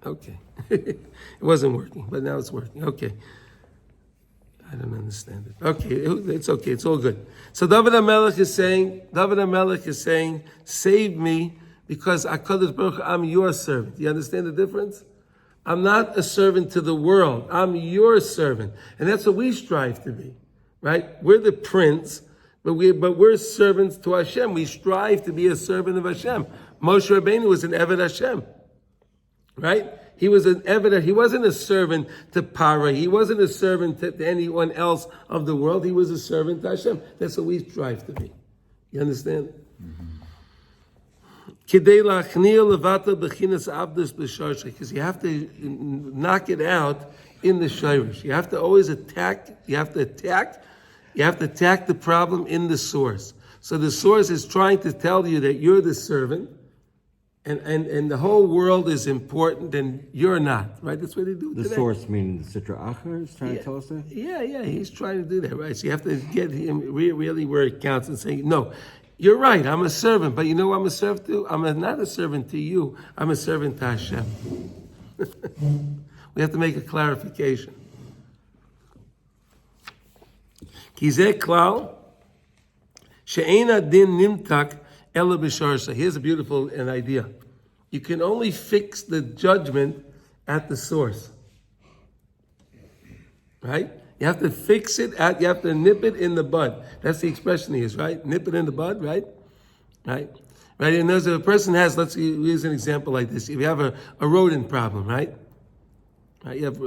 Okay. It wasn't working, but now it's working. Okay. I don't understand it. Okay, it's okay. It's all good. So David HaMelech is saying, save me because HaKadosh Baruch Hu, I'm your servant. You understand the difference? I'm not a servant to the world. I'm your servant. And that's what we strive to be, right? We're the prince, but we're servants to Hashem. We strive to be a servant of Hashem. Moshe Rabbeinu was an Eved Hashem, right? He was an Eved. He wasn't a servant to Para. He wasn't a servant to anyone else of the world. He was a servant to Hashem. That's what we strive to be. You understand? Because you have to knock it out in the shirish. You have to always attack. You have to attack the problem in the source. So the source is trying to tell you that you're the servant, and the whole world is important, and you're not. Right? That's what they do today. The source meaning the Sitra Achar is trying to tell us that? Yeah. He's trying to do that, right? So you have to get him really where it counts and say, no, you're right, I'm a servant, but you know what I'm a servant to? I'm not a servant to you, I'm a servant to Hashem. We have to make a clarification. Here's a beautiful idea. You can only fix the judgment at the source. Right? You have to fix it you have to nip it in the bud. That's the expression he is, right? Nip it in the bud, right? Right? And there's a person has, let's use an example like this. If you have a rodent problem, right? You have,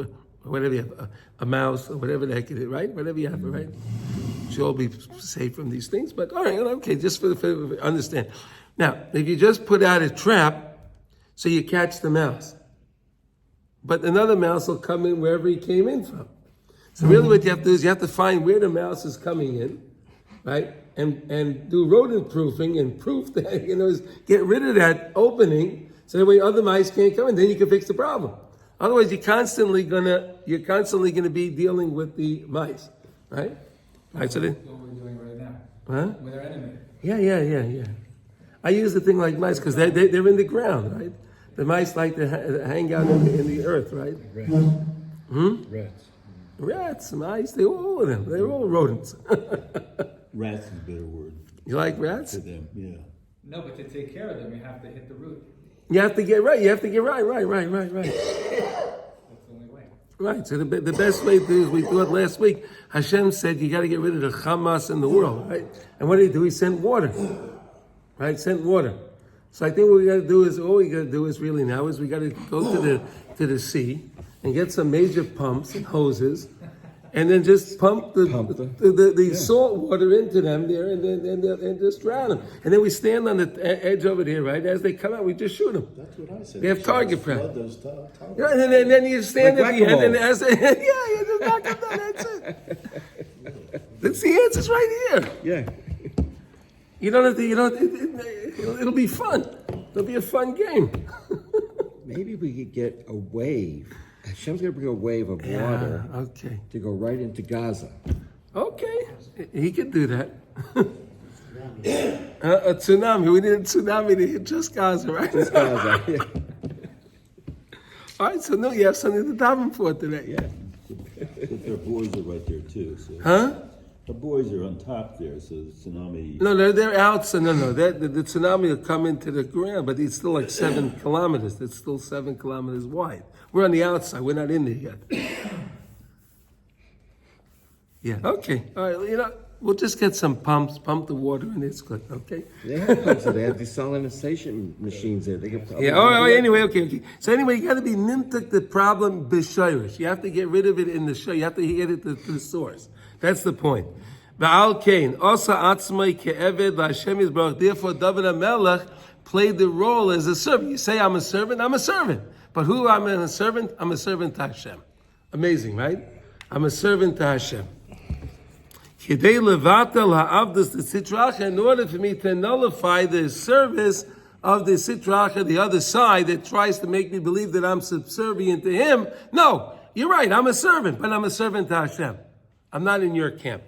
whatever you have, a mouse or whatever the heck it is, right? Whatever you have, right? Should all be safe from these things, but all right, okay, just for understand. Now, if you just put out a trap, so you catch the mouse, but another mouse will come in wherever he came in from. So really what you have to do is you have to find where the mouse is coming in, right? And do rodent proofing and proof that, get rid of that opening so that way other mice can't come in. Then you can fix the problem. Otherwise, you're constantly gonna be dealing with the mice, right? Right, so that's what we're doing right now. Huh? With our enemy. Yeah. I use the thing like mice because they're in the ground, right? The mice like to hang out in the earth, right? Rats, mice, all of them. They're all rodents. Rats is a better word. You like rats? To them, yeah. No, but to take care of them, you have to hit the root. You have to get right. Right. That's the only way. Right. So the best way to do is we thought last week. Hashem said you got to get rid of the Hamas in the world, right? And what did he do? He sent water, right? Sent water. So I think what we got to do is we got to go to the sea and get some major pumps and hoses, and then just pump the salt water into them there, and just drown them. And then we stand on the edge over there, right? As they come out, we just shoot them. That's what I said. We have target practice. Yeah, and then you stand like at the end, and as they, you just knock them down. That's it. That's the answer's right here. Yeah. You don't have to. It'll be fun. It'll be a fun game. Maybe we could get a wave. Hashem's going to bring a wave of water to go right into Gaza. Okay, he can do that. A tsunami. We need a tsunami to hit just Gaza, right? Just Gaza, yeah. All right, so no, you have something to daven for today. Yeah. But their boys are right there too. So. Huh? The boys are on top there, so the tsunami. No, they're out. So no, the tsunami will come into the ground, but it's still like 7 kilometers. It's still 7 kilometers wide. We're on the outside. We're not in there yet. Yeah. Okay. All right. We'll just get some pumps, pump the water, and it's good. Okay. Yeah. So they have desalinization machines there. They can. Anyway. Okay. So anyway, you got to be nimtuk the problem b'shayrish. You have to get rid of it in the show. You have to get it to the source. That's the point. Va'al kain osa atzmai ke'eved v'Hashem yisbarach. Therefore, David HaMelech played the role as a servant. You say, I'm a servant. I'm a servant. But who am I a servant? I'm a servant to Hashem. Amazing, right? I'm a servant to Hashem. Kidei levatel ha'avdus the sitracha, in order for me to nullify the service of the sitracha, the other side that tries to make me believe that I'm subservient to him. No, you're right. I'm a servant, but I'm a servant to Hashem. I'm not in your camp.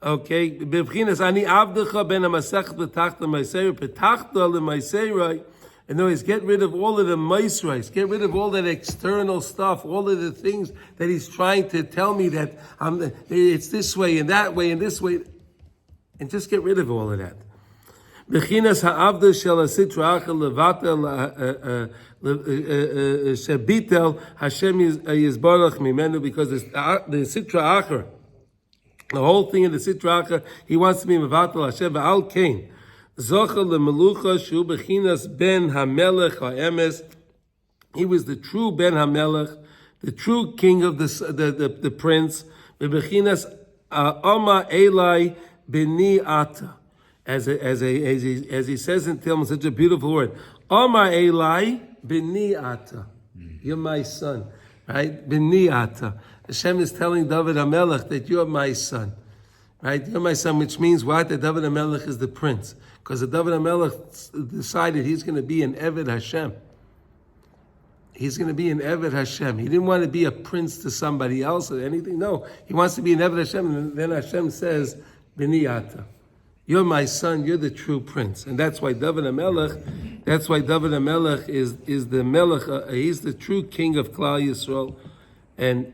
Okay, b'vchinas ani avdecha ben hamasech petachta ma'aseira petachta le'ma'aseira In other words, get rid of all of the maisrais, get rid of all that external stuff, all of the things that he's trying to tell me that it's this way and that way and this way, and just get rid of all of that. Bechinas ha'avda shel hasitra achel levatel shebitel Hashem yizbarach mimenu, because the sitra acher, the whole thing in the sitra acher, he wants to be mevatel Hashem v'al kain. Zochel lemelucha shu bechinas ben hamelech ha'emes. He was the true ben hamelech, the true king of the prince. Bechinas ama elai beni ata, as he says in Tilma, such a beautiful word. Ama elai beni ata, you're my son, right? Beni ata. Hashem is telling David HaMelech that you're my son. Right, you're my son, which means what? That David HaMelech is the prince, because the David HaMelech decided he's going to be an Eved Hashem. He's going to be an Eved Hashem. He didn't want to be a prince to somebody else or anything. No, he wants to be an Eved Hashem. And then Hashem says, B'ni ata, you're my son. You're the true prince, and that's why David HaMelech. That's why David HaMelech is the Melech. He's the true king of Klal Yisrael. And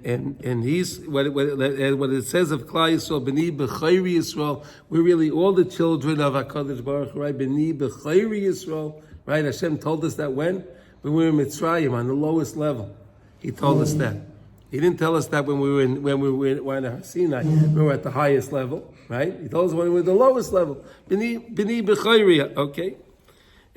he's what it says of Klal Yisrael, B'ni b'chayri Yisrael. We're really all the children of Hakadosh Baruch Hu, right? B'ni b'chayri Yisrael, right? Hashem told us that when we were in Mitzrayim on the lowest level, He told us that. He didn't tell us that when we were in Sinai. We were at the highest level, right? He told us when we were at the lowest level. B'ni b'chayri, okay.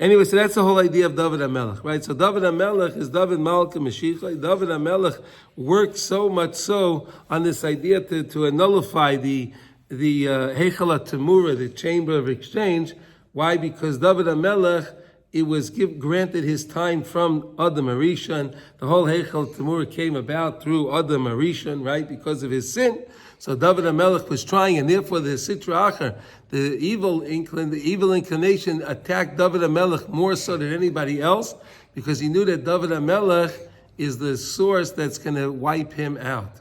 Anyway, so that's the whole idea of David HaMelech, right? So David HaMelech is David Malka Mashiach. David HaMelech worked so much so on this idea to nullify the Heichal HaTemura, the chamber of exchange. Why? Because David HaMelech, it was granted his time from Adam Arishon. The whole Heichal HaTemura came about through Adam Arishon, right? Because of his sin. So David HaMelech was trying, and therefore the Sitra Acher, the evil inclination attacked David HaMelech more so than anybody else, because he knew that David HaMelech is the source that's going to wipe him out.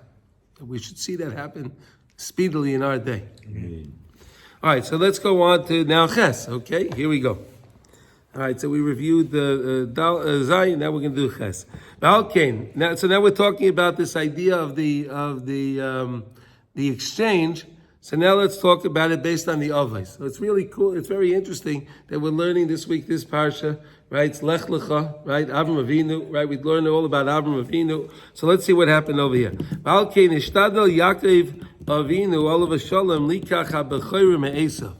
We should see that happen speedily in our day. Amen. All right, so let's go on to now Ches. Okay, here we go. All right, so we reviewed the Zayin. Now we're going to do Ches. Okay, now we're talking about this idea of the exchange. So now let's talk about it based on the Avos. So it's really cool. It's very interesting that we're learning this week this parsha, right? It's Lech Lecha, right? Avram Avinu, right? We learned all about Avram Avinu. So let's see what happened over here. Valkein ishtadel Yaakov Avinu olav shalom likach habechorim me'esav.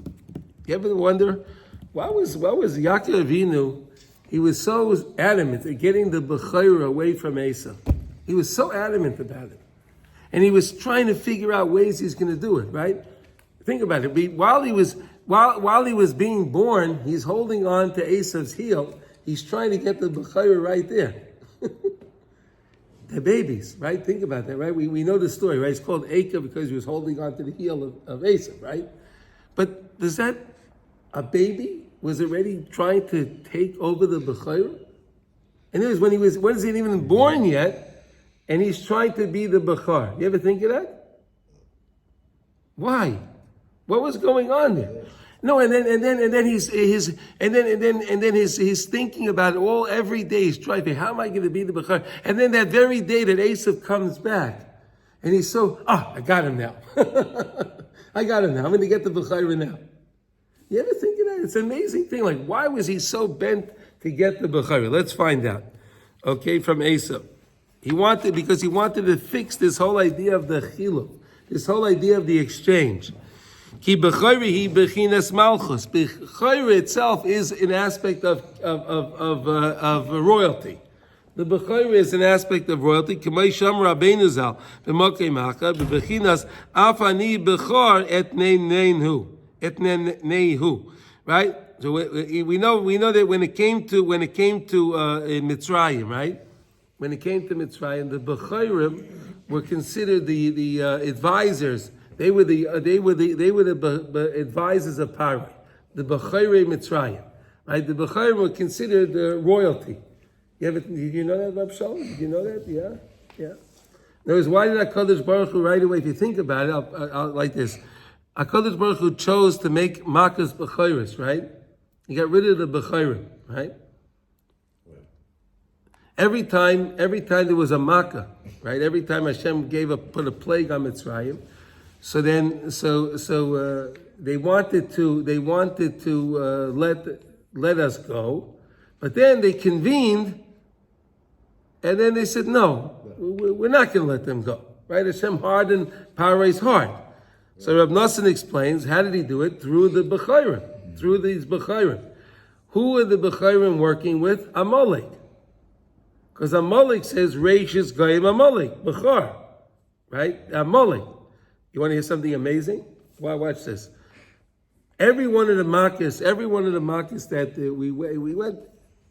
You ever wonder why was Yaakov Avinu? He was so adamant at getting the bechor away from Esav. He was so adamant about it. And he was trying to figure out ways he's going to do it, right? Think about it. While he was being born, he's holding on to Esav's heel. He's trying to get the bechayr right there. The babies, right? Think about that, right? We know the story, right? It's called Acre because he was holding on to the heel of Esav, right? But does that, a baby was already trying to take over the bechayr? And it was when he wasn't even born yet, and he's trying to be the Bechar. You ever think of that? Why? What was going on there? No, and then he's thinking about it all every day. He's trying to, how am I going to be the Bechar? And then that very day that Esav comes back, and he's so, I got him now. I got him now. I'm going to get the Bechar now. You ever think of that? It's an amazing thing. Like, why was he so bent to get the Bechar? Let's find out. Okay, from Esav. Because he wanted to fix this whole idea of the chiluk, this whole idea of the exchange. Ki b'chayri bechinas malchus. B'chayri itself is an aspect of royalty. The b'chayri is an aspect of royalty. K'may sham Rabbeinu zal b'mokei macha b'bechinas afani b'char et nehu right. So we know that when it came to Mitzrayim, right. When it came to Mitzrayim, the Bechayrim were considered the advisors. They were the advisors of Paro, the Bechayrim Mitzrayim, right? The Bechayrim were considered royalty. Did you know that, Rab Shalom? Did you know that? Yeah. In other words, why did HaKadosh Baruch Hu right away? If you think about it, I'll like this: HaKadosh Baruch Hu chose to make Makas Bechayris, right? He got rid of the Bechayrim, right? every time there was a makkah, right? Every time Hashem put a plague on Mitzrayim, so they wanted to let us go, but then they convened, and then they said, no, we're not going to let them go, right? Hashem hardened Paro's heart. So Rav Nosson explains, how did he do it? Through the Bechayrim, through these Bechayrim. Who are the Bechayrim working with? Amalek. Because Amalek says, Reishis Goyim Amalek, Bechar, right? Amalek. You want to hear something amazing? Well, watch this. Every one of the Makkahs that we went,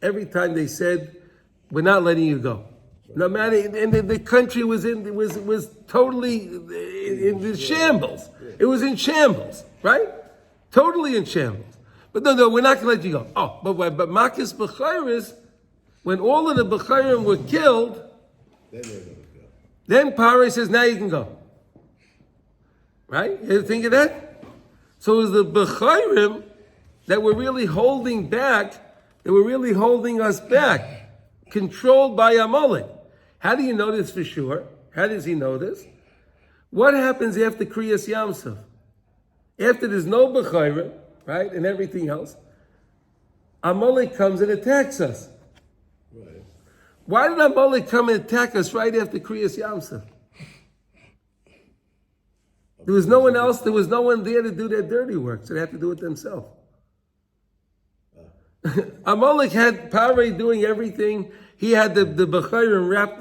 every time they said, we're not letting you go. No matter, and the country was totally in shambles. It was in shambles, right? Totally in shambles. But no, we're not going to let you go. Oh, but Makkah's Bechayris, when all of the Bechayrim were killed, then Paro says, now you can go. Right? You ever think of that? So it was the Bechayrim that were really holding back, that were really holding us back, controlled by Amalek. How do you know this for sure? How does he know this? What happens after Kriyas Yamsuf? After there's no Bechayrim, right, and everything else, Amalek comes and attacks us. Right. Why did Amalek come and attack us right after Kriyas Yamsuf? There was no one else, there was no one there to do their dirty work, so they had to do it themselves. Amalek had Paro doing everything. He had the Bechayrim wrapped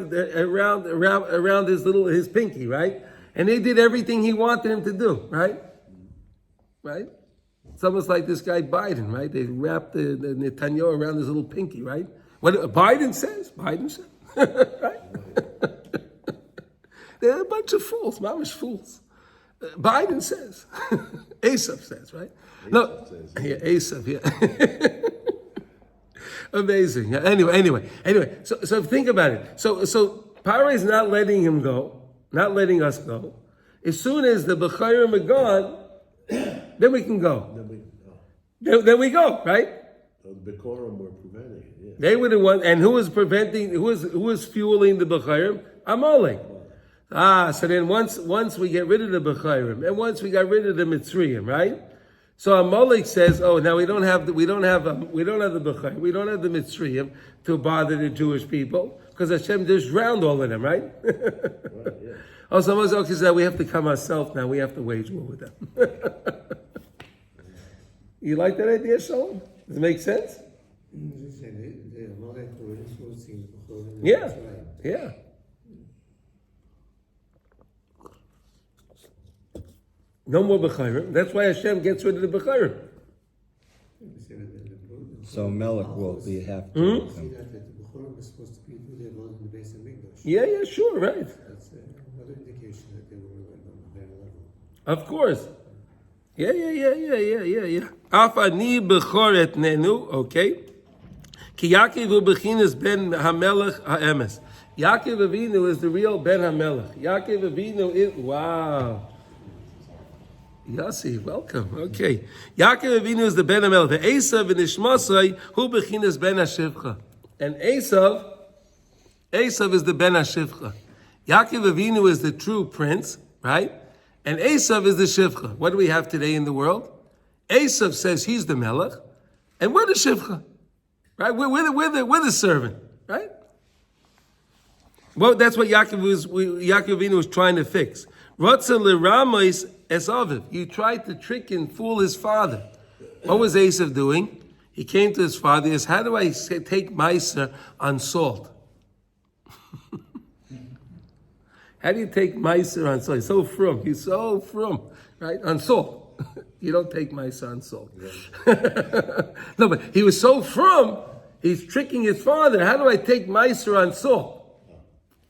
around his pinky, right? And they did everything he wanted him to do, right? Right? It's almost like this guy Biden, right? They wrapped the Netanyahu around his little pinky, right? What Biden says, right? They're a bunch of fools, mamish fools. Biden says, Asaph says, right? Asaph, yeah. Amazing. Anyway. So think about it. So Paro is not letting him go, not letting us go. As soon as the Bechayrim are gone, then we can go. Then we go, right? So the Bechayrim were preventing it. Yeah. They were the one, and who was preventing? Who was fueling the Bechayrim? Amalek. So then once we get rid of the Bechayrim, and once we got rid of the Mitzrayim, right? So Amalek says, "Oh, now we don't have the Bechayrim, we don't have the Mitzrayim to bother the Jewish people because Hashem just drowned all of them, right?" Right, yeah. Oh, so Moses says we have to come ourselves now. We have to wage war with them. You like that idea, Shalom? Does it make sense? Yeah. No more Bechayrim. That's why Hashem gets rid of the Bechayrim. So Melech will have to. Yeah, sure, right. That's another indication that they were on a higher level. Of course. Yeah. Afani Bechoret Nenu, okay. Ki Yaakov Bechinas Ben Hamelech Ha'emes. Yaakov Avinu is the real Ben Hamelech. Yaakov Avinu is, wow. Yossi, welcome. Okay. Yaakov Avinu is the Ben HaMelech. Esav and Ishmasai, who bechinas Ben HaShivcha. And Esav is the Ben HaShivcha. Yaakov Avinu is the true prince, right? And Esav is the Shivcha. What do we have today in the world? Esav says he's the Melech, and we're the Shivcha, right? We're the servant, right? Well, that's what Yaakov Avinu was trying to fix. Ratza l'ramais esaviv. You tried to trick and fool his father. What was Esav doing? He came to his father. He says, "How do I take meiser on salt?" How do you take meiser on salt? He's so frum, right? On salt. You don't take meiser on salt. No, but he was so frum. He's tricking his father. How do I take meiser on salt?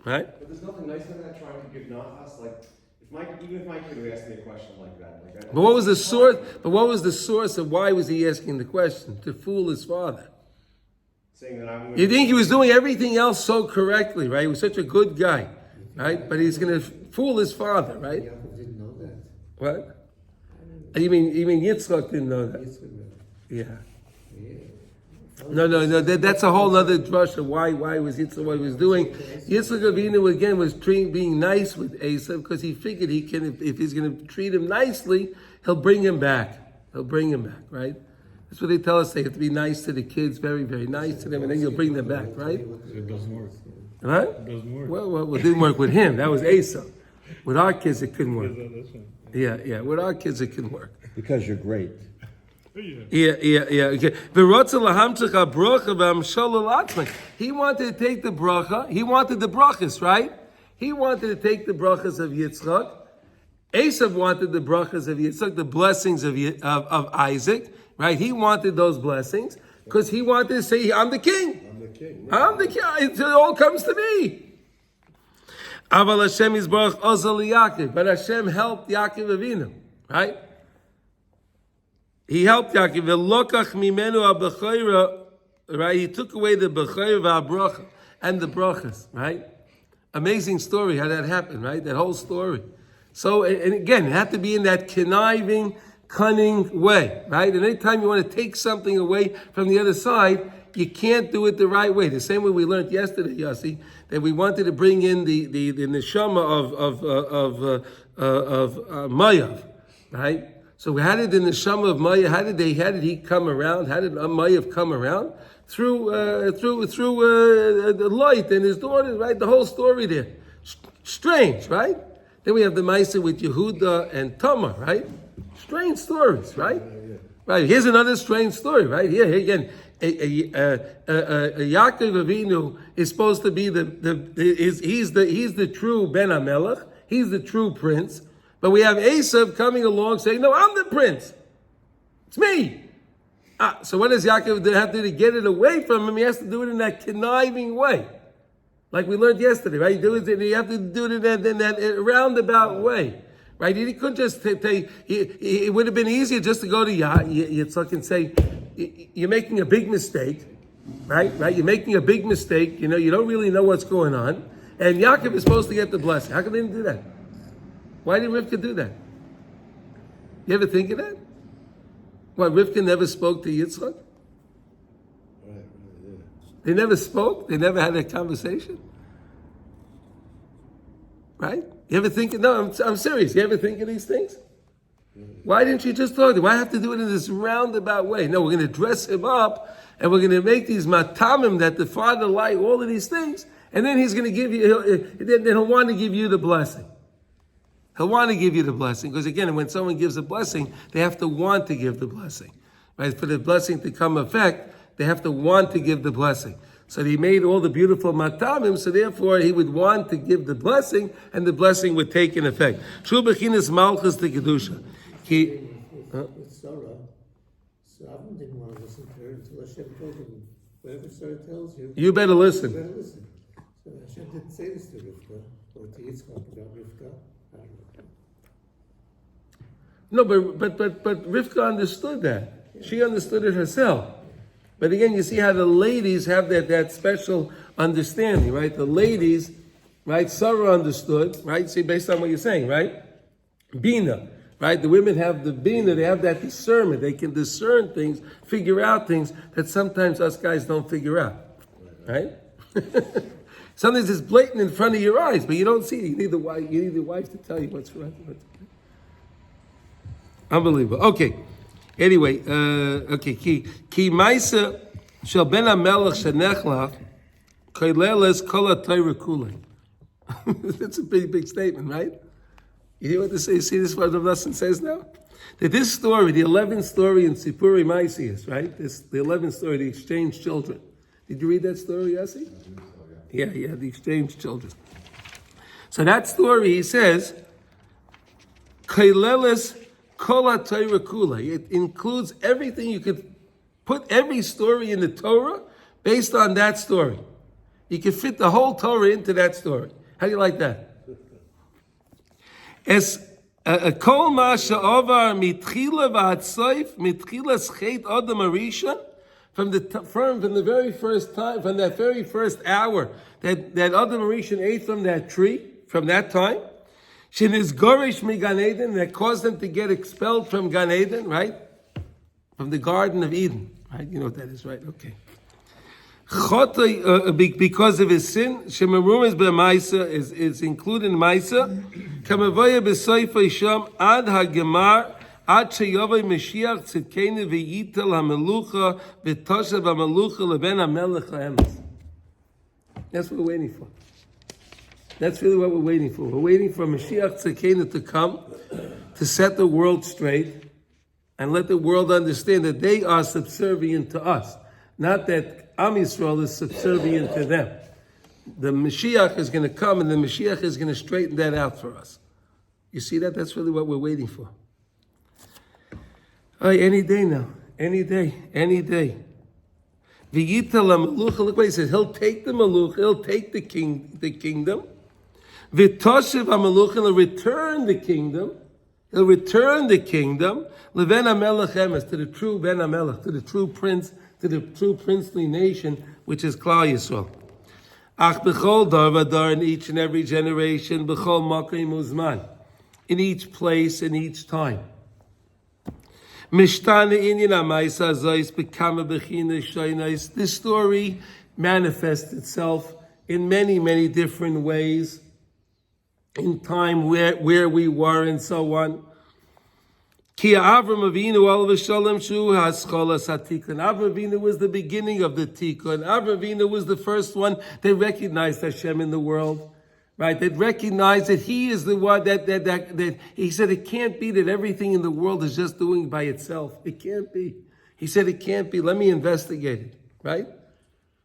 Right? But there's nothing nicer than that trying to give nachas. Like, even if my kid would ask me a question like that. But what was the source? But what was the source of why was he asking the question? To fool his father. Saying that I'm. You think he was doing everything else so correctly, right? He was such a good guy, right? But he's going to fool his father, right? Yaakov didn't know that. What? You mean Yitzchak didn't know that? Yitzchak knew. Yeah. No. That's a whole other drush of why was Yitzchak what he was doing. Yitzchak Avinu again was being nice with Esav because he figured he can, if he's going to treat him nicely, he'll bring him back. Right? That's what they tell us. They have to be nice to the kids, very, very nice to them, and then you'll bring them back, right? It doesn't work. Huh? It doesn't work. Well, it didn't work with him. That was Esav. With our kids, it couldn't work. Yeah. With our kids, it couldn't work. Because you're great. Yeah. Okay. He wanted to take the bracha. He wanted the brachas, right? He wanted to take the brachas of Yitzchak. Esav wanted the brachas of Yitzchak, the blessings of Isaac, right? He wanted those blessings because he wanted to say, I'm the king. I'm the king. It all comes to me. Aval Hashem Yisbarach Ozal Yaakov, but Hashem helped Yaakov Avinu, right? He helped Yaakov. V'lokach mimenu ha'bechayra, right? He took away the bechayra v'habracha and the brachas, right? Amazing story how that happened, right? That whole story. So, and again, it had to be in that conniving, cunning way, right? And anytime you want to take something away from the other side, you can't do it the right way. The same way we learned yesterday, Yossi, that we wanted to bring in the neshama of Mayav, right? So we had it in the neshama of Mayav. How did he come around? How did Mayav come around? Through the light and his daughters, right? The whole story there. Strange, right? Then we have the Maisa with Yehuda and Tamar, right? Strange stories, right? Right. Here's another strange story, right? Here again, Yaakov Avinu is supposed to be he's the true Ben HaMelech. He's the true prince. But we have Esav coming along saying, no, I'm the prince. It's me. So what does Yaakov have to do to get it away from him? He has to do it in that conniving way. Like we learned yesterday, right? You have to do it in that roundabout way. Right? He couldn't just take, it would have been easier just to go to Yitzchak and say, you're making a big mistake, right? You're making a big mistake. You don't really know what's going on. And Yaakov is supposed to get the blessing. How come they didn't do that? Why did Rivka do that? You ever think of that? What, Rivka never spoke to Yitzchak? They never spoke? They never had a conversation? Right? You ever think, no, I'm serious. You ever think of these things? Why didn't you just talk to him? Why have to do it in this roundabout way? No, we're going to dress him up and we're going to make these matamim that the Father like, all of these things, and then he's going to give you, then he'll want to give you the blessing. He'll want to give you the blessing because again, when someone gives a blessing, they have to want to give the blessing. Right? For the blessing to come effect, they have to want to give the blessing. So he made all the beautiful matamim, so therefore he would want to give the blessing, and the blessing would take in effect. Shul bechinas malchus to kedusha. With Sarah, Avram didn't want to listen to her until Hashem told him, whatever Sarah tells you, you better listen. you better listen. So Hashem didn't say this to Rivka, or to Yitzchak about Rivka. I don't know. No, but Rivka understood that. She understood it herself. But again, you see how the ladies have that special understanding, right? The ladies, right? Sarah understood, right? See, based on what you're saying, right? Bina, right? The women have the bina, they have that discernment. They can discern things, figure out things that sometimes us guys don't figure out, right? Sometimes it's blatant in front of your eyes, but you don't see it. You need the wife to tell you what's right. Unbelievable. Okay. Anyway, Ki Maisa shel ben HaMelech shenechlach koileles kol haTorah kulei. That's a pretty big statement, right? You hear what they say? You see this what the lesson says now? That this story, the 11th story in Sipurei Maisius, right? The 11th story, the exchanged children. Did you read that story, Yossi? Yeah, the exchanged children. So that story, he says, koileles Kol HaTorah Kulei. It includes everything. You could put every story in the Torah based on that story. You could fit the whole Torah into that story. How do you like that? Es kol ma she'ovar mitchila v'hatsoif mitchilas chet adam harishon, from the very first time, from that very first hour that Adam Harishon ate from that tree, from that time. Shenis gorish mi Gan Eden, that caused them to get expelled from Gan Eden, right? From the Garden of Eden, right? You know what that is, right? Okay. Because of his sin, Shemarum is b'maisa is included in Maisa. Kamavaya b'soifay sham ad hagemar ad sheyavay Mashiach tzidkenu v'yitel hamelucha v'toshav hamelucha leben hamelech ha'emes. That's what we're waiting for. That's really what we're waiting for. We're waiting for Mashiach tzidkenu to come to set the world straight and let the world understand that they are subservient to us, not that Am Yisrael is subservient to them. The Mashiach is going to come, and the Mashiach is going to straighten that out for us. You see that? That's really what we're waiting for. Any day now. Any day. Any day. V'yitel ha'melucha, look what he says. He'll take the melucha, he'll take the kingdom. V'toshev ha'melucha, he'll return the kingdom. He'll return the kingdom. Leven hamelech emes, to the true Ben HaMelech, to the true prince, to the true princely nation, which is Klal Yisrael. Ach b'chol dar v'dar, in each and every generation, b'chol makom uzman, in each place, in each time. Mishtana inyan ha'maisa zois b'kama b'china shoynais. This story manifests itself in many, many different ways, in time where we were and so on. Ki Avram Avinu olav shalom shu haskolas hatikun. Avram Avinu was the beginning of the tikkun. Avram Avinu was the first one that recognized Hashem in the world, right? That recognized that He is the one that He said it can't be that everything in the world is just doing by itself. It can't be. He said it can't be. Let me investigate it, right?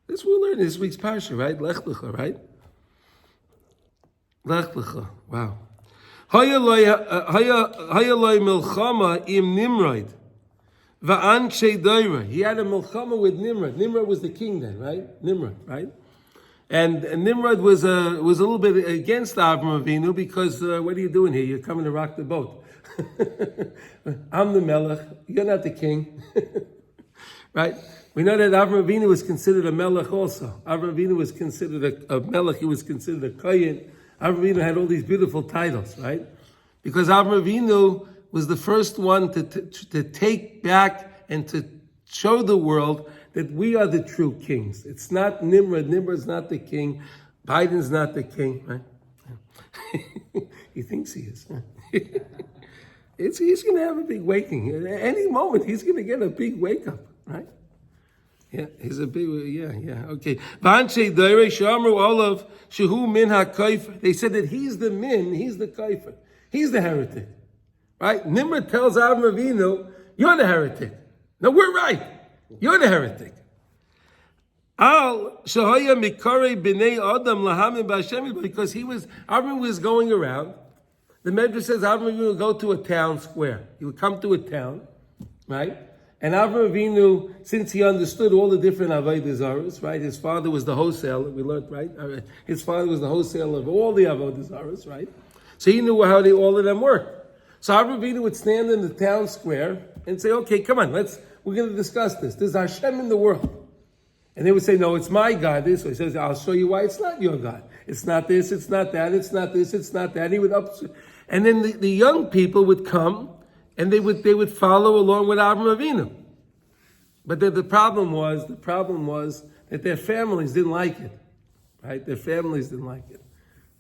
This we'll learn in this week's parsha, right? Lech Lecha, right? Lech Lecha. Wow. Hayaloi milchama im Nimrod, va'anshe doira. He had a milchama with Nimrod. Nimrod was the king then, right? Nimrod, right? And Nimrod was a little bit against Avram Avinu because what are you doing here? You're coming to rock the boat. I'm the melech. You're not the king, right? We know that Avram Avinu was considered a melech also. Avram Avinu was considered a melech. He was considered a kohen. Avram Avinu had all these beautiful titles, right? Because Avram Avinu was the first one to take back and to show the world that we are the true kings. It's not Nimrod. Nimrod's not the king. Biden's not the king, right? He thinks he is. He's going to have a big waking. At any moment, he's going to get a big wake up, right? Yeah, he's a big, okay. They said that he's the min, he's the kaifer, he's the heretic, right? Nimrod tells Avram Avinu, you're the heretic. No, we're right. You're the heretic. Because Avram was going around. The Medrash says Avram Avinu would go to a town square. He would come to a town, right? And Avram Avinu, since he understood all the different avodah zaros, right? His father was the wholesaler, we learned, right? His father was the wholesaler of all the avodah zaros, right? So he knew how all of them worked. So Avram Avinu would stand in the town square and say, okay, come on, we're going to discuss this. There's Hashem in the world. And they would say, no, it's my God. This way. He says, I'll show you why it's not your God. It's not this, it's not that, it's not this, it's not that. And he would and then the young people would come and they would follow along with Avram Avinu. But the problem was that their families didn't like it, right? Their families didn't like it,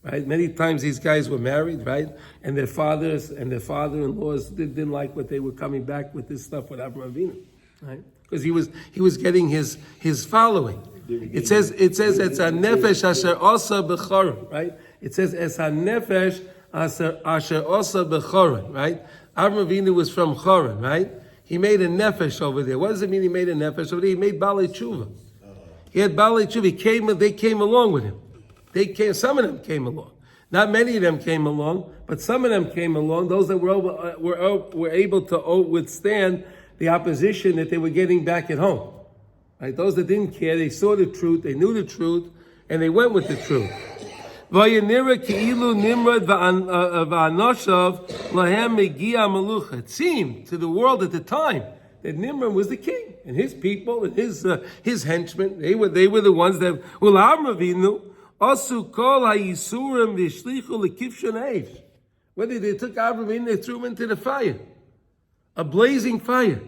right? Many times these guys were married, right? And their fathers and their father-in-laws didn't like what they were coming back with this stuff with Avram Avinu, right? Because he was getting his following. It says it's a nefesh asher osa b'choron, right? It says es a nefesh asher osa b'choron, right? Avram Avinu was from Choron, right? He made a nefesh over there. What does it mean he made a nefesh over there? He made balei tshuva. He had balei tshuva. They came along with him. Some of them came along. Not many of them came along, but some of them came along. Those that were able to withstand the opposition that they were getting back at home. Right? Those that didn't care, they saw the truth, they knew the truth, and they went with the truth. It seemed to the world at the time that Nimrod was the king, and his people and his henchmen, they were the ones that whether they took Avram Avinu, they threw him into the fire, a blazing fire.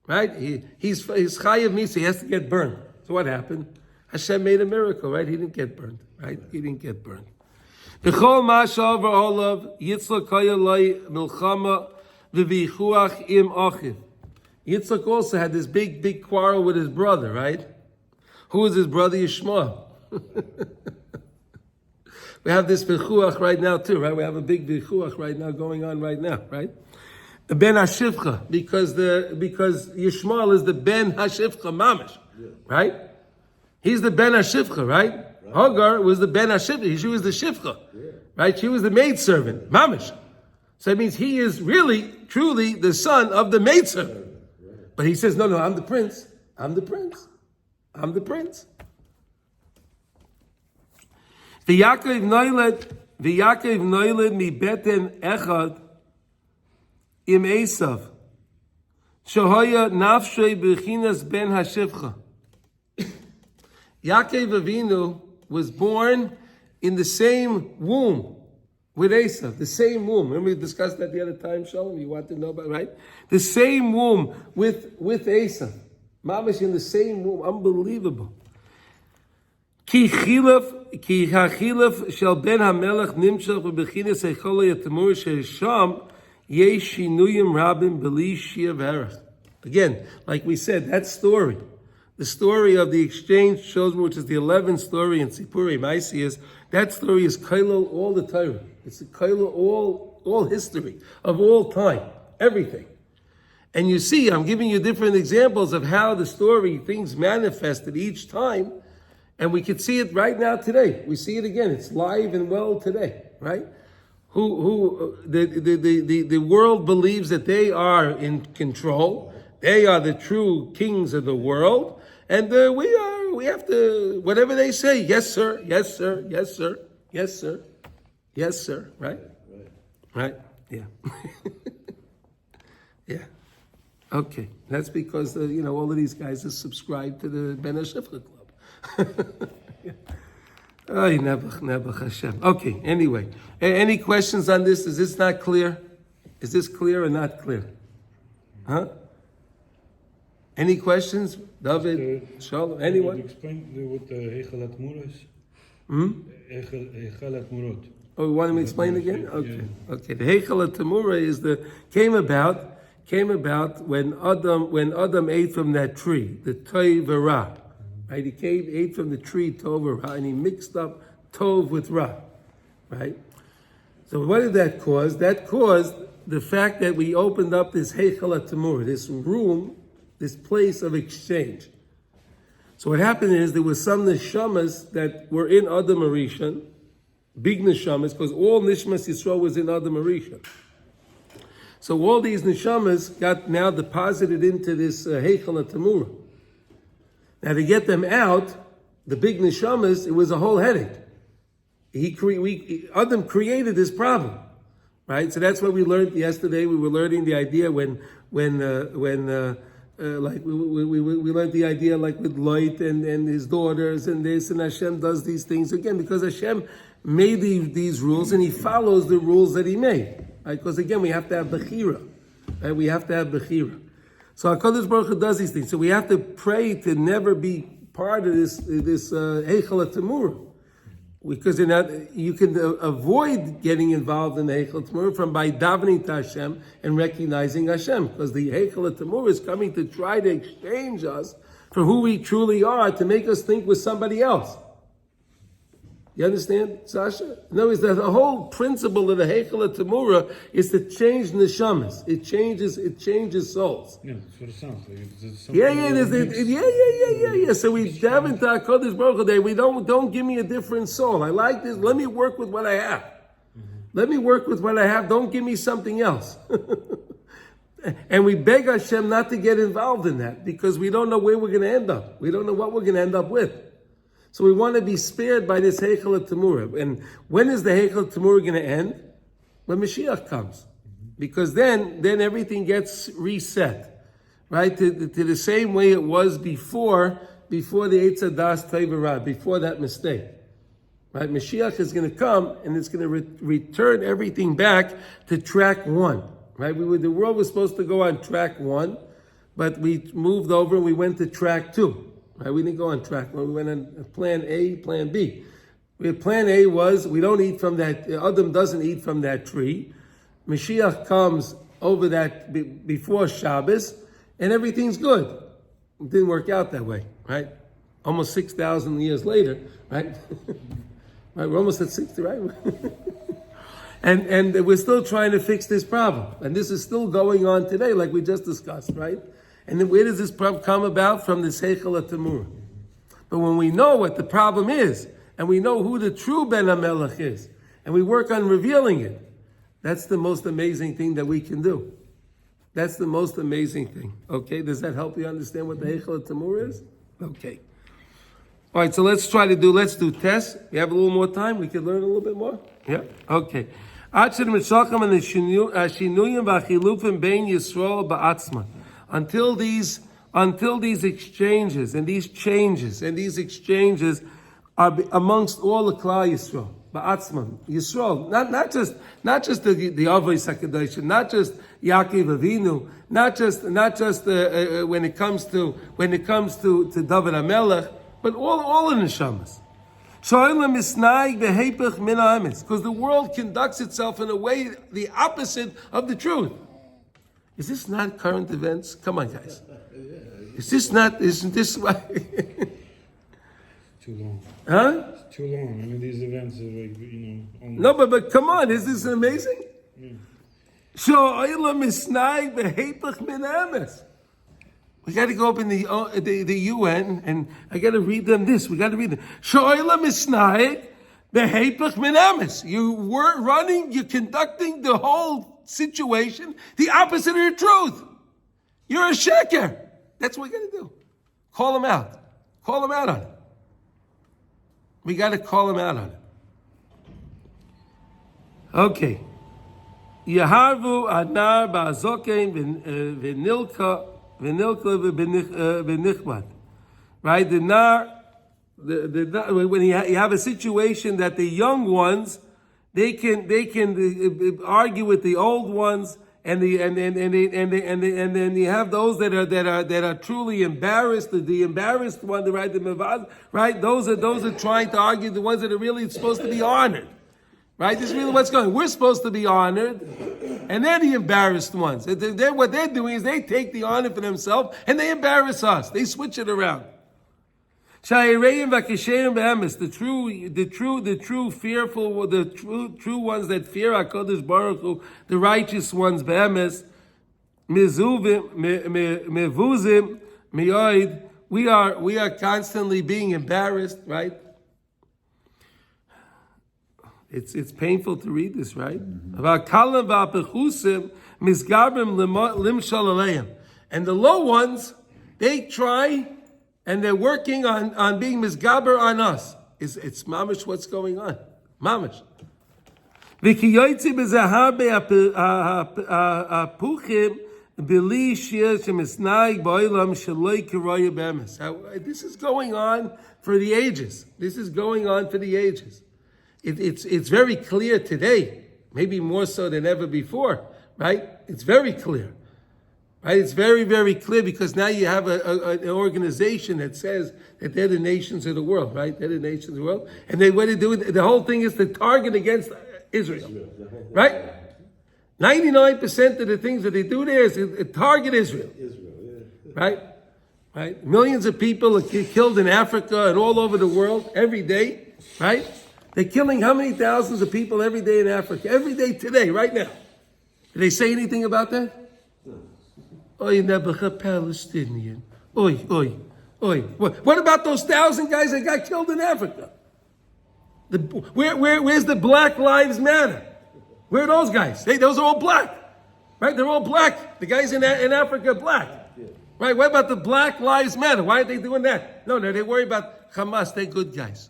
Right? He's chayav misa, he has to get burned. So what happened? Hashem made a miracle, right? He didn't get burned, right? He didn't get burned. B'chol ma'ashav v'olav Yitzchak haya loi milchama v'vichuach im achiv. Yitzchak also had this big quarrel with his brother, right? Who was his brother? Yishmael. We have this vichuach right now too, right? We have a big vichuach right now going on right now, right? The Ben Hashivcha, because Yishmael is the Ben Hashivcha mamish, right? He's the Ben Hashivcha, right? Hagar was the Ben Hashivcha. She was the shivcha, right? She was the maidservant, mamish. So that means he is really, truly the son of the maidservant. But he says, no, I'm the prince. I'm the prince. I'm the prince. V'Yaakov noiled mi beten echad im Esav. Shohaya nafshay b'chinas ben hashivcha. Yaakov Avinu was born in the same womb with Esav, the same womb. Remember we discussed that the other time, Shalom? You want to know about, right? The same womb with Esav. Mamash in the same womb. Unbelievable. Ki hachilaf shel ben hamelech nimshach v'bechinas heichol yatamur she'sham yesh shinuyim rabim b'li shiav erech. Again, like we said, that story, the story of the exchange shows, which is the 11th story in Sipurei Maisi, is that story is kailo all the Torah. It's a kailo all history of all time, everything. And you see, I'm giving you different examples of how the story, things manifested each time, and we can see it right now today. We see it again. It's live and well today, right? The world believes that they are in control. They are the true kings of the world, and we have to, whatever they say, yes sir, yes sir, yes sir, yes sir, yes sir, right? Right? Yeah. Yeah. Okay. That's because all of these guys are subscribed to the Ben Hashivcha Club. Ay, Nebuch Hashem. Okay, anyway. Any questions on this? Is this not clear? Is this clear or not clear? Huh? Any questions? David, Shalom, anyone? Explain what the Heichal Atmura is. Heichal Atmurot. Oh, you want me to explain again? Okay. Yeah. Okay. The Heichal Tamura is came about when Adam ate from that tree, the Tov Ra. Right? He ate from the tree Tov Ra, and he mixed up Tov with Ra. Right? So what did that cause? That caused the fact that we opened up this Heichal Tamura, this room, this place of exchange. So what happened is there was some neshamas that were in Adam Arishon, big neshamas, because all Nishmas Yisrael was in Adam Arishon. So all these neshamas got now deposited into this Heichal Tamura. Now to get them out, the big neshamas, it was a whole headache. Adam created this problem, right? So that's what we learned yesterday. We were learning the idea when we learned the idea like with Lot and his daughters and this, and Hashem does these things again because Hashem made these rules and he follows the rules that he made. Right? Because again, we have to have Bechira. Right? We have to have Bechira. So HaKadosh Baruch Hu does these things. So we have to pray to never be part of this Heichal Tamura. Because you can avoid getting involved in the Heichal Tamura by davening to Hashem and recognizing Hashem. Because the Heichal Tamura is coming to try to exchange us for who we truly are, to make us think we're somebody else. You understand, Sasha? In other words, the whole principle of the Heichal Tamura is to change neshamas. It changes souls. Yeah, that's what it sounds like. Yeah. So we daven to HaKadosh Baruch Hu. We don't give me a different soul. I like this. Let me work with what I have. Let me work with what I have. Don't give me something else. And we beg Hashem not to get involved in that because we don't know where we're going to end up. We don't know what we're going to end up with. So we want to be spared by this Heichal Tamura. And when is the Heichal Tamura going to end? When Mashiach comes. Because then everything gets reset. Right? To the same way it was before the Eitz Hadas Tov Ra, before that mistake. Right? Mashiach is going to come and it's going to return everything back to track one. Right? The world was supposed to go on track one, but we moved over and we went to track two. Right? We didn't go on track. We went on plan A, plan B. Plan A was we don't eat from that. Adam doesn't eat from that tree. Mashiach comes over that before Shabbos, and everything's good. It didn't work out that way, right? Almost 6,000 years later, right? Right, we're almost at 60, right? and we're still trying to fix this problem. And this is still going on today, like we just discussed, right? And then where does this problem come about? From this Heichal HaTamur. But when we know what the problem is, and we know who the true Ben HaMelech is, and we work on revealing it, that's the most amazing thing that we can do. That's the most amazing thing. Okay, does that help you understand what the Heichal HaTamur is? Okay. All right, so let's do tests. We have a little more time. We can learn a little bit more. Yeah. Okay. Until these exchanges and these changes and these exchanges are amongst all the Klal Yisrael, ba'atzman Yisrael, not just the Avos HaKadosh, not just Yaakov Avinu, not just when it comes to David HaMelech. But all in the neshamas. Because the world conducts itself in a way the opposite of the truth. Is this not current events? Come on, guys. Isn't this why? Too long. Huh? It's too long. I mean, these events are like, almost... No, but come on, is this amazing? We got to go up in the UN, and I got to read them this. We got to read them. You're conducting the whole situation the opposite of the truth. You're a sheker. That's what we got to do. Call them out. Call them out on it. We got to call them out on it. Okay. Yaharvu adnar ba'azokein v'nilka v'nichbad. Right? The when you have a situation that the young ones, they can argue with the old ones, and then you have those that are truly embarrassed. The embarrassed one, right? The mevad, right? Those are trying to argue. The ones that are really supposed to be honored, right? This is really what's going on. We're supposed to be honored, and they're the embarrassed ones. What they're doing is they take the honor for themselves and they embarrass us. They switch it around. The true ones that fear HaKadosh Baruch Hu, the righteous ones, be'emes, mevuzim, miyoid. We are constantly being embarrassed, right? It's painful to read this, right? And the low ones, they try. And they're working on being misgaber on us. It's mamish what's going on. Mamish. This is going on for the ages. This is going on for the ages. It's very clear today, maybe more so than ever before, right? It's very clear. Right? It's very, very clear because now you have an organization that says that they're the nations of the world, right? They're the nations of the world. And what they do, the whole thing is to target against Israel, right? 99% of the things that they do there is to target Israel. Right? Right? Millions of people are killed in Africa and all over the world every day, right? They're killing how many thousands of people every day in Africa? Every day today, right now. Did they say anything about that? Oy, Nebuchadnezzar, Palestinian. Oy. What about those 1,000 guys that got killed in Africa? Where's the Black Lives Matter? Where are those guys? Those are all black, right? They're all black. The guys in Africa are black, right? What about the Black Lives Matter? Why aren't they doing that? No, they worry about Hamas. They're good guys.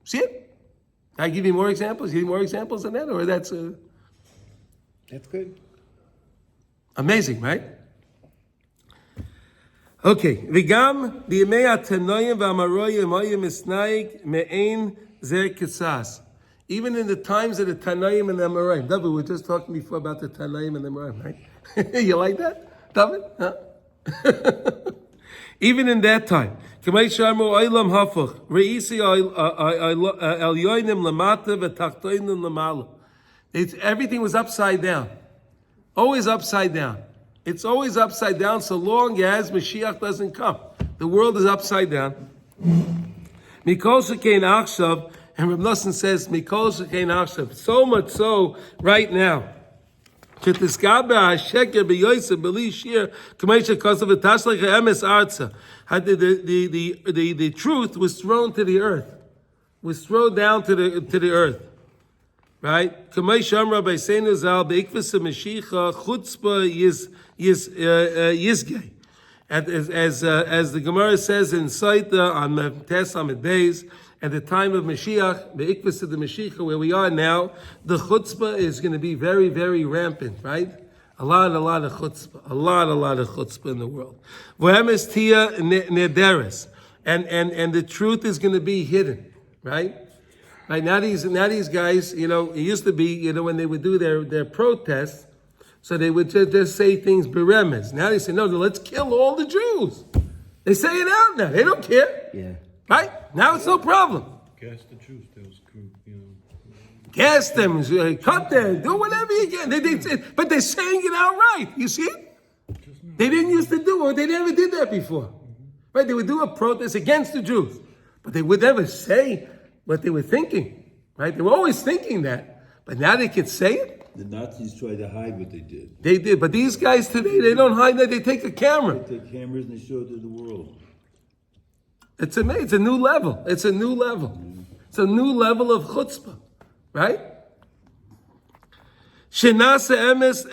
See it? I give you more examples. You need more examples than that, or that's good. Amazing, right? Okay. V'gam b'yemei atanoyim v'amaroyim hayim misnaig me'ein zeh kisas. Even in the times of the Tanoim and the Amoraim. David, we were just talking before about the Tanoim and the Amoraim, right? You like that, David? Huh? Even in that time. Everything was upside down. Always upside down. It's always upside down so long as Mashiach doesn't come. The world is upside down. Mikol shekein achshav, and Reb Nosson says, Mikol shekein achshav, so much so right now. The truth was thrown to the earth, was thrown down to the earth, right? As the Gemara says in Saita on Tes Amid Beis, at the time of Mashiach, the Ikvus of the Mashiach, where we are now, the chutzpah is going to be very, very rampant, right? A lot of chutzpah, a lot of chutzpah in the world. V'emes tia nederes, and the truth is going to be hidden, right? Right now these guys, it used to be, when they would do their protests, so they would just say things beremes. Now they say, no, let's kill all the Jews. They say it out now. They don't care. Yeah. Right? Now it's no problem. Cast the truth, those Cast them, cut them, do whatever you can. But they're saying it outright. You see it? They didn't used to do it. They never did that before. Right? They would do a protest against the Jews. But they would never say what they were thinking. Right? They were always thinking that. But now they can say it. The Nazis tried to hide what they did. They did. But these guys today, they don't hide that. They take a camera. They take cameras and they show it to the world. It's amazing. It's a new level. It's a new level. It's a new level of chutzpah. Right? Shenase emes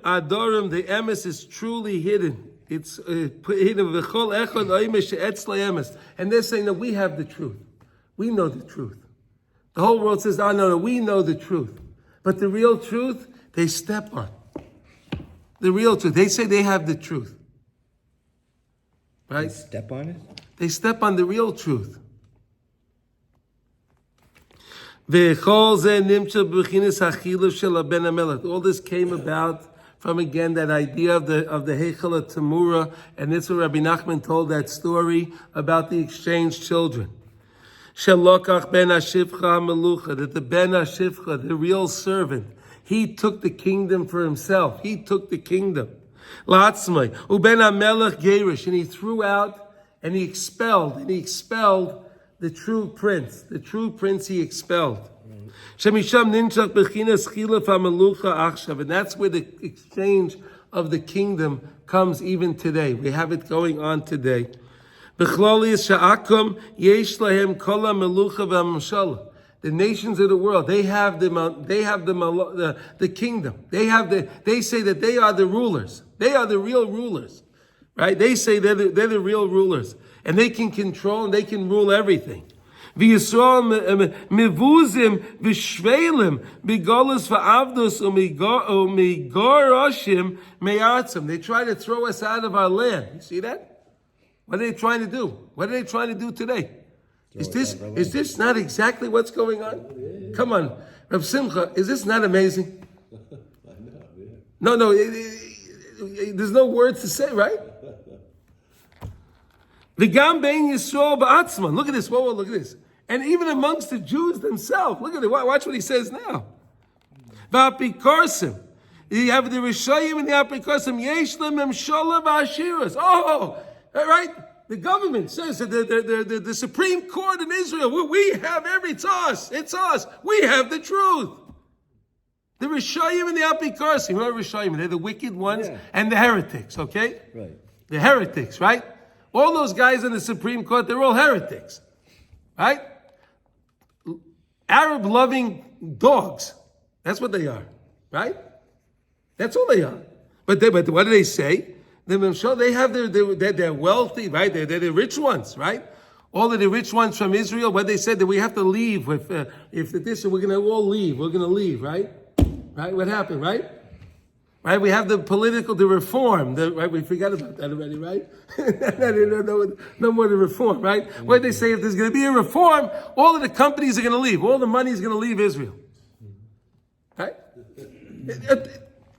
adorim, the emes is truly hidden. It's hidden. And they're saying that we have the truth. We know the truth. The whole world says, oh, no, we know the truth. But the real truth, they step on. The real truth. They say they have the truth. Right? They step on it? They step on the real truth. All this came about from, again, that idea of the Heichal Tamura, and this is what Rabbi Nachman told that story about the exchanged children. Shelokach ben Ashivcha Melucha, that the ben Ashivcha, the real servant, he took the kingdom for himself. He took the kingdom. Latzmai, uben Amelech Gerish, and he threw out and he expelled the true prince. The true prince he expelled. Shemisham ninchach bechinas chilaf hamelucha achshav, and that's where the exchange of the kingdom comes even today. We have it going on today. Bechlolius sha'akum yesh lahem kol hamelucha v'hamshala. The nations of the world, they have the kingdom. They say that they are the rulers. They are the real rulers, right? They say they're the real rulers, and they can control and they can rule everything. V'Yisrael mevuzim v'shvelim b'golus v'avdus u'migoroshim me'atzim. They try to throw us out of our land. You see that? What are they trying to do? What are they trying to do today? Is this not exactly what's going on? Come on, Rav Simcha, is this not amazing? No, there's no words to say, right? V'gam bein Yisrael ba'atzman. Look at this. Whoa, look at this. And even amongst the Jews themselves, look at it. Watch what he says now. V'apikorsim. You have the Rishayim and the Apikorsim. Yesh lem emshola v'ashiras. Oh, right? The government says that the Supreme Court in Israel, we have it's us. We have the truth. The Rishayim and the Apikorsim. You know Rishayim? They're the wicked ones and the heretics, okay? Right. The heretics, right? All those guys in the Supreme Court, they're all heretics, right? Arab-loving dogs. That's what they are, right? That's all they are. But what do they say? They have they're wealthy, right? They're the rich ones, right? All of the rich ones from Israel, what they said that we have to leave if this, we're going to all leave. We're going to leave, right? Right? What happened, right? Right? We have the reform. Right? We forgot about that already, right? No more the reform, right? What they say, if there's going to be a reform, all of the companies are going to leave. All the money is going to leave Israel. Right?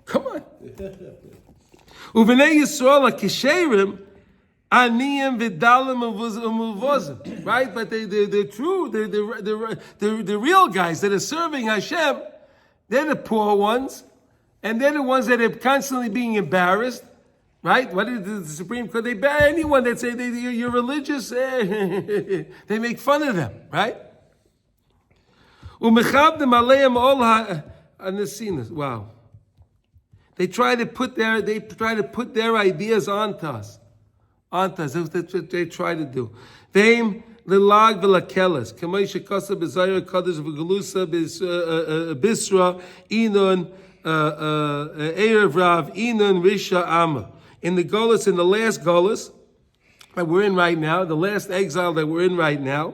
Come on. Uvenei Yisrael kisherim, Aniyim v'dalim umuvozim, right? But the true, the real guys that are serving Hashem, they're the poor ones, and they're the ones that are constantly being embarrassed, right? What is the Supreme Court? They ban anyone that say you're religious. They make fun of them, right? Umechabdim aleim ol ha'anesinas. Wow. They try to put their ideas onto us. That's what they try to do. Veim lilag v'lakelas. Kamei shekasa b'zayir kadosh v'gelusa bisra inun erev rav inun risha amma. In the Golas, in the last Golas that we're in right now, the last exile that we're in right now,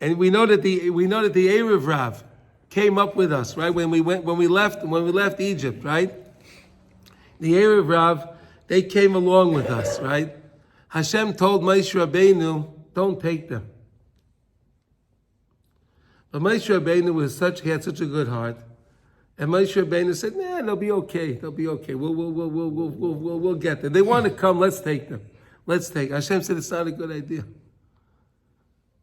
and we know that the erev rav came up with us, right? When we left Egypt, right? The erev rav, they came along with us, right? Hashem told Moshe Rabbeinu, don't take them. But Moshe Rabbeinu he had such a good heart. And Moshe Rabbeinu said, nah, they'll be okay. They'll be okay. We'll get them. They want to come, let's take them. Hashem said it's not a good idea.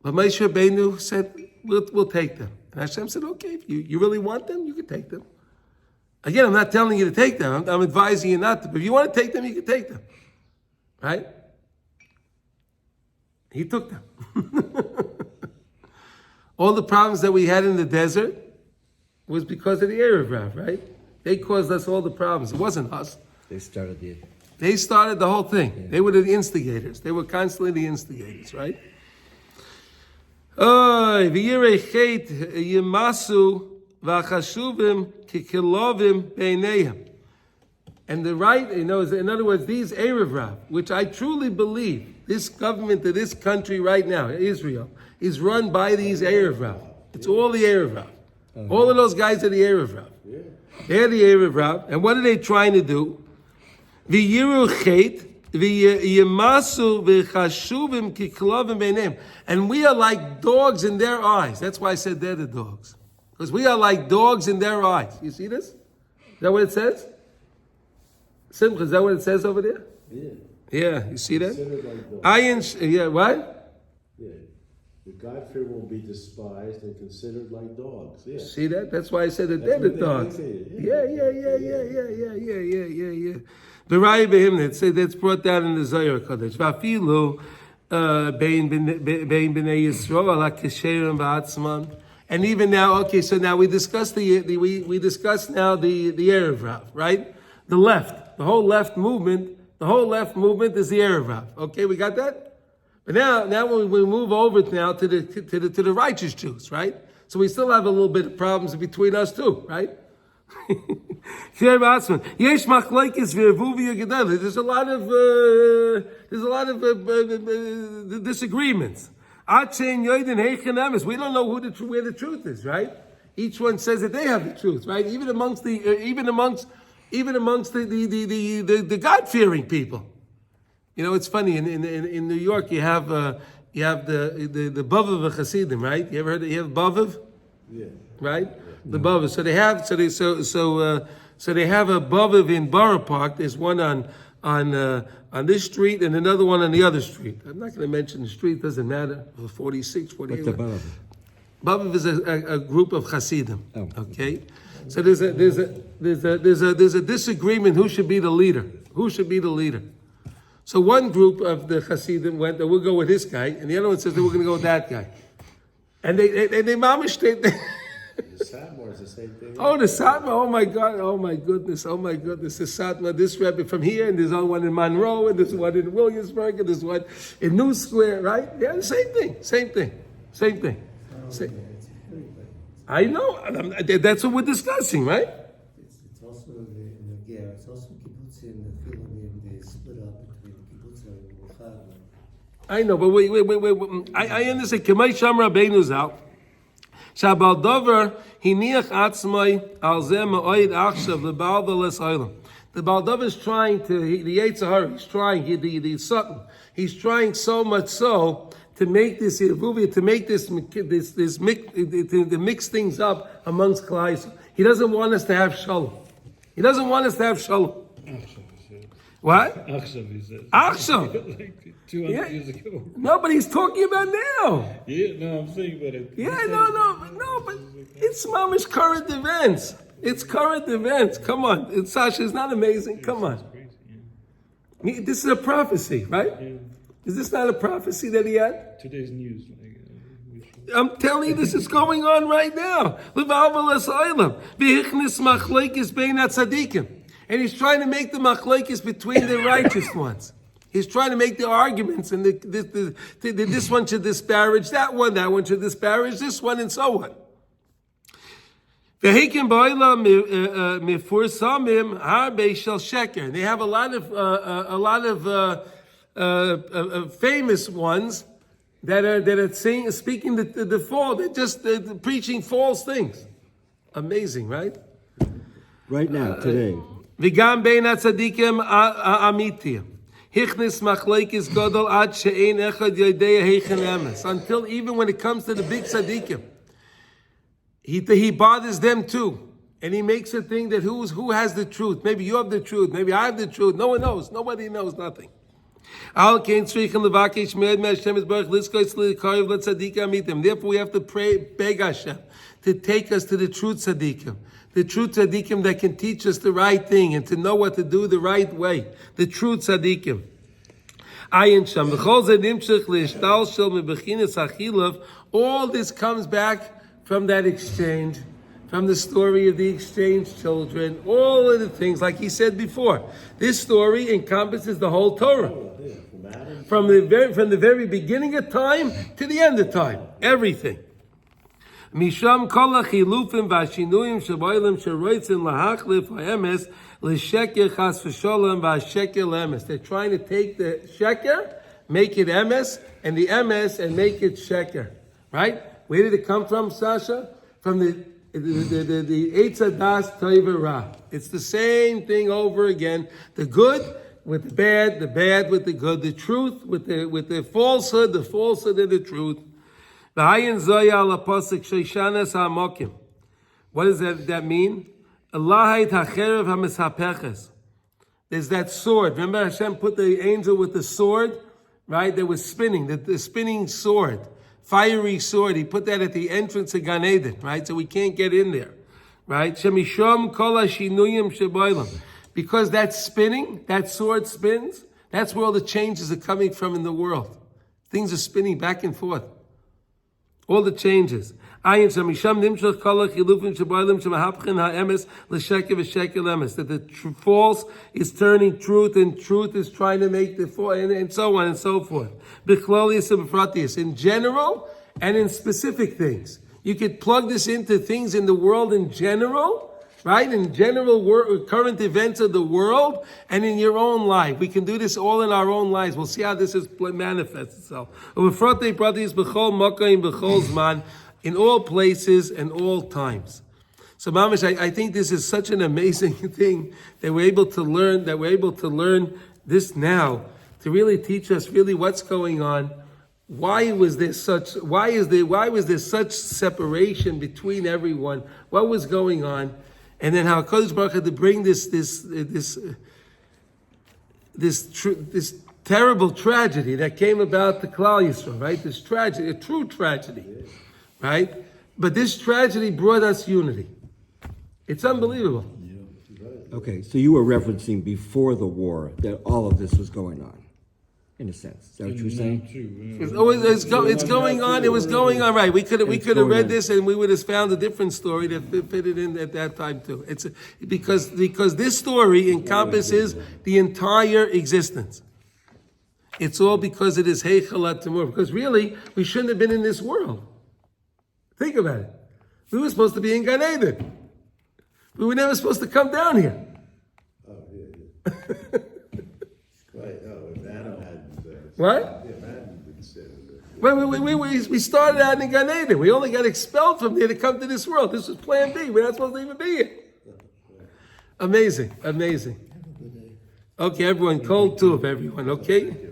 But Moshe Rabbeinu said, we'll take them. And Hashem said, okay, if you really want them, you can take them. Again, I'm not telling you to take them. I'm advising you not to. But if you want to take them, you can take them. Right? He took them. All the problems that we had in the desert was because of the erev rav, right? They caused us all the problems. It wasn't us. They started the whole thing. Yeah. They were the instigators. They were constantly the instigators, right? And the right, in other words, these erev rav, which I truly believe, this government of this country right now, Israel, is run by these erev rav. It's all the erev rav. All of those guys are the erev rav. Yeah. They're the erev rav. And what are they trying to do? And we are like dogs in their eyes. That's why I said they're the dogs. Because we are like dogs in their eyes. You see this? Is that what it says? Simcha, is that what it says over there? Yeah. Yeah, you see that? Like what? Yeah. The God-fear will be despised and considered like dogs. Yeah. See that? That's why I said that they're the dogs. Yeah. B'raya behim, that's brought down in the Zohar Kodesh. V'afilu bein b'nei Yisrael ala kesherim v'atzman. And even now, okay, so now we discussed we discussed now the erev rav, right? The left, the whole left movement is the erev rav. Okay, we got that. But now we move over now to the righteous Jews, right? So we still have a little bit of problems between us too, right? There's a lot of disagreements. We don't know where the truth is, right? Each one says that they have the truth, right? Even amongst the God-fearing people. You know, it's funny. In New York, you have the Baviv of Hasidim, right? You ever heard? You have Baviv, Yeah. right? The Baviv. So they have a Baviv in Borough Park. There's one on this street and another one on the other street. I'm not going to mention the street. Doesn't matter. 46, 48. What's the Baviv? Baviv is a group of Hasidim. Oh. Okay. So there's a disagreement. Who should be the leader? So one group of the Hasidim went, we'll go with this guy, and the other one says that we're going to go with that guy. And they mamish. The Satmar is the same thing. Oh, the Satmar! Oh my God! Oh my goodness! The Satmar. This Rebbe from here, and there's one in Monroe, and there's one in Williamsburg, and there's one in New Square, right? Yeah, same thing. I know. That's what we're discussing, right? It's also in the Ger. It's also kibbutzim, the Philim, they split up between kibbutzim and Muchad. I know, but wait. I understand. K'may Sham Rabbeinu Zal. Shabal Dover hiniach atzmai al zeh ma'oid achshav lebal v'les olam. The Baal Dover is trying to. The Yetzer Hara. He's trying. The Satan. He's trying so much so to make this to mix things up amongst Klal. He doesn't want us to have shalom. What? Achshav, he says. Achshav. Like 200 years ago. No, but he's talking about now. Yeah, no, I'm saying about it. Yeah, no, but it's mamish current events. It's current events. Come on. It's Sasha, it's not amazing. Come on. This is a prophecy, right? Yeah. Is this not a prophecy that he had? Today's news. I'm telling you, this is going on right now. And he's trying to make the machlekes between the righteous ones. He's trying to make the arguments, and this one should disparage that one should disparage this one, and so on. They have a lot of famous ones that are speaking the fall. They're just preaching false things. Amazing, right? Right now, today. V'gam bein hatzadikim ha'amitiyim. Hichnis machlekes gadol ad she'ein echad yodea heichen emes. Until even when it comes to the big tzadikim, he bothers them too. And he makes a thing that who has the truth? Maybe you have the truth. Maybe I have the truth. No one knows. Nobody knows nothing. Therefore, we have to pray, beg Hashem, to take us to the true tzaddikim. The true tzaddikim that can teach us the right thing and to know what to do the right way. The true tzaddikim. All this comes back from that exchange, from the story of the exchange children, all of the things, like he said before. This story encompasses the whole Torah. From the very beginning of time to the end of time. Everything. Misham kol hachilufim v'ashinuyim sheboilim sheroitzin lahachlif ha'emes l'sheker chas v'sholem v'asheker l'emes. They're trying to take the sheker, make it emes, and the emes, and make it sheker. Right? Where did it come from, Sasha? From the Eitz Hadas Tov Ra. It's the same thing over again. The good with the bad with the good, the truth with the falsehood and the truth. What does that mean? There's that sword. Remember Hashem put the angel with the sword, right? That was spinning, the spinning sword, fiery sword. He put that at the entrance of Gan Eden, right? So we can't get in there, right? Because that's spinning, that sword spins, that's where all the changes are coming from in the world. Things are spinning back and forth. All the changes. That the false is turning truth, and truth is trying to make the false, and so on and so forth. In general and in specific things. You could plug this into things in the world in general, right? In general current events of the world and in your own life. We can do this all in our own lives. We'll see how this manifests itself. In all places and all times. So Mamish, I think this is such an amazing thing that we're able to learn this now, to really teach us really what's going on. Why was there such separation between everyone? What was going on? And then how Kodesh Baruch had to bring this terrible tragedy that came about to Klal Yisrael, right? This tragedy, a true tragedy, right? But this tragedy brought us unity. It's unbelievable. Okay, so you were referencing before the war that all of this was going on, in a sense. Is that what you were saying? It's going on. It was going on, right? We could have read this and we would have found a different story that fitted in at that time too. It's because this story encompasses the entire existence. It's all because it is Heichalat Tamur. Because really, we shouldn't have been in this world. Think about it. We were supposed to be in Gan Eden. We were never supposed to come down here. Oh, yeah. Right. Oh, if Adam hadn't. What? If Adam didn't sin. We started out in Gan Eden. We only got expelled from there to come to this world. This was plan B. We're not supposed to even be here. Amazing. Okay, everyone, cold too of everyone, okay?